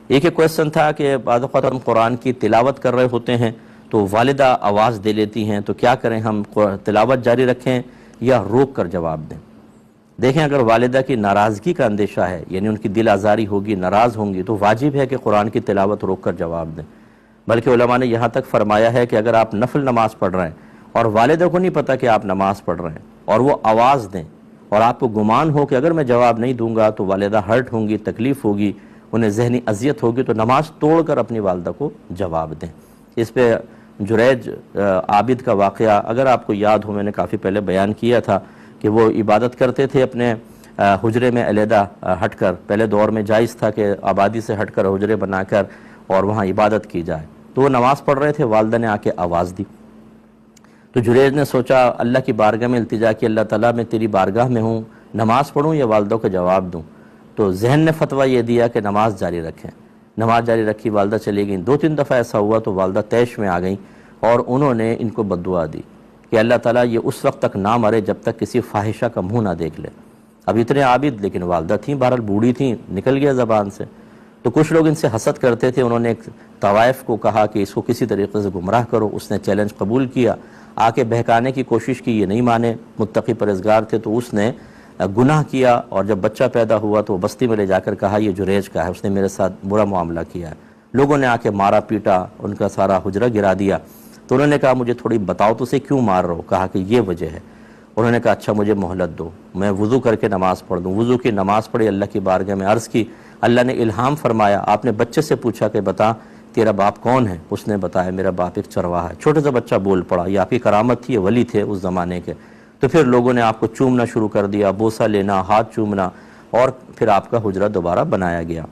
ایک کویسچن تھا کہ بعض اوقات ہم قرآن کی تلاوت کر رہے ہوتے ہیں تو والدہ آواز دے لیتی ہیں، تو کیا کریں، ہم تلاوت جاری رکھیں یا روک کر جواب دیں؟ دیکھیں، اگر والدہ کی ناراضگی کا اندیشہ ہے، یعنی ان کی دل آزاری ہوگی، ناراض ہوں گی، تو واجب ہے کہ قرآن کی تلاوت روک کر جواب دیں۔ بلکہ علماء نے یہاں تک فرمایا ہے کہ اگر آپ نفل نماز پڑھ رہے ہیں اور والدہ کو نہیں پتہ کہ آپ نماز پڑھ رہے ہیں اور وہ آواز دیں اور آپ کو گمان ہو کہ اگر میں جواب نہیں دوں گا تو والدہ ہرٹ ہوں گی، تکلیف ہوگی، انہیں ذہنی اذیت ہوگی، تو نماز توڑ کر اپنی والدہ کو جواب دیں۔ اس پہ جریج عابد کا واقعہ اگر آپ کو یاد ہو، میں نے کافی پہلے بیان کیا تھا کہ وہ عبادت کرتے تھے اپنے حجرے میں علیحدہ ہٹ کر۔ پہلے دور میں جائز تھا کہ آبادی سے ہٹ کر حجرے بنا کر اور وہاں عبادت کی جائے، تو وہ نماز پڑھ رہے تھے، والدہ نے آ کے آواز دی، تو جریج نے سوچا اللہ کی بارگاہ میں التجا کی، اللہ تعالیٰ میں تیری بارگاہ میں ہوں، نماز پڑھوں یا والدہ کو جواب دوں؟ تو ذہن نے فتویٰ یہ دیا کہ نماز جاری رکھیں۔ نماز جاری رکھی، والدہ چلی گئیں، 2-3 دفعہ ایسا ہوا تو والدہ طیش میں آ گئیں اور انہوں نے ان کو بد دعا دی کہ اللہ تعالیٰ یہ اس وقت تک نہ مرے جب تک کسی فاحشہ کا منہ نہ دیکھ لے۔ اب اتنے عابد، لیکن والدہ تھیں، بہرحال بوڑھی تھیں، نکل گیا زبان سے۔ تو کچھ لوگ ان سے حسد کرتے تھے، انہوں نے ایک طوائف کو کہا کہ اس کو کسی طریقے سے گمراہ کرو، اس نے چیلنج قبول کیا، آ کے بہکانے کی کوشش کی، یہ نہیں مانے، متقی پرہیزگار تھے، تو اس نے گناہ کیا، اور جب بچہ پیدا ہوا تو بستی میں لے جا کر کہا یہ جریج کا ہے، اس نے میرے ساتھ برا معاملہ کیا ہے۔ لوگوں نے آ کے مارا پیٹا، ان کا سارا حجرہ گرا دیا۔ تو انہوں نے کہا مجھے تھوڑی بتاؤ تو اسے کیوں مار رہے ہو؟ کہا کہ یہ وجہ ہے۔ انہوں نے کہا اچھا مجھے مہلت دو، میں وضو کر کے نماز پڑھ دوں۔ وضو کی نماز پڑھی، اللہ کی بارگاہ میں عرض کی، اللہ نے الہام فرمایا، آپ نے بچے سے پوچھا کہ بتا تیرا باپ کون ہے؟ اس نے بتایا میرا باپ ایک چرواہا ہے۔ چھوٹے سے بچہ بول پڑا، یہ آپ کی کرامت تھی، یہ ولی تھے اس زمانے کے۔ تو پھر لوگوں نے آپ کو چومنا شروع کر دیا، بوسہ لینا، ہاتھ چومنا، اور پھر آپ کا حجرہ دوبارہ بنایا گیا۔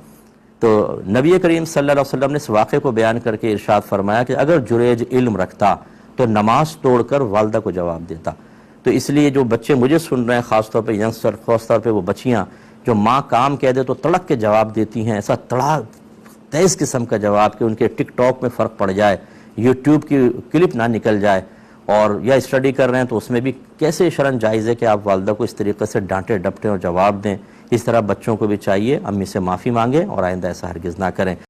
تو نبی کریم صلی اللہ علیہ وسلم نے اس واقعے کو بیان کر کے ارشاد فرمایا کہ اگر جریج علم رکھتا تو نماز توڑ کر والدہ کو جواب دیتا۔ تو اس لیے جو بچے مجھے سن رہے ہیں، خاص طور پہ ینگسٹر، خاص طور پہ وہ بچیاں جو ماں کام کہہ دے تو تڑک کے جواب دیتی ہیں، ایسا تیز قسم کا جواب کہ ان کے ٹک ٹاک میں فرق پڑ جائے، یوٹیوب کی کلپ نہ نکل جائے، اور یا اسٹڈی کر رہے ہیں تو اس میں بھی کیسے شرعاً جائز ہے کہ آپ والدہ کو اس طریقے سے ڈانٹیں ڈپٹیں اور جواب دیں۔ اس طرح بچوں کو بھی چاہیے امی سے معافی مانگیں اور آئندہ ایسا ہرگز نہ کریں۔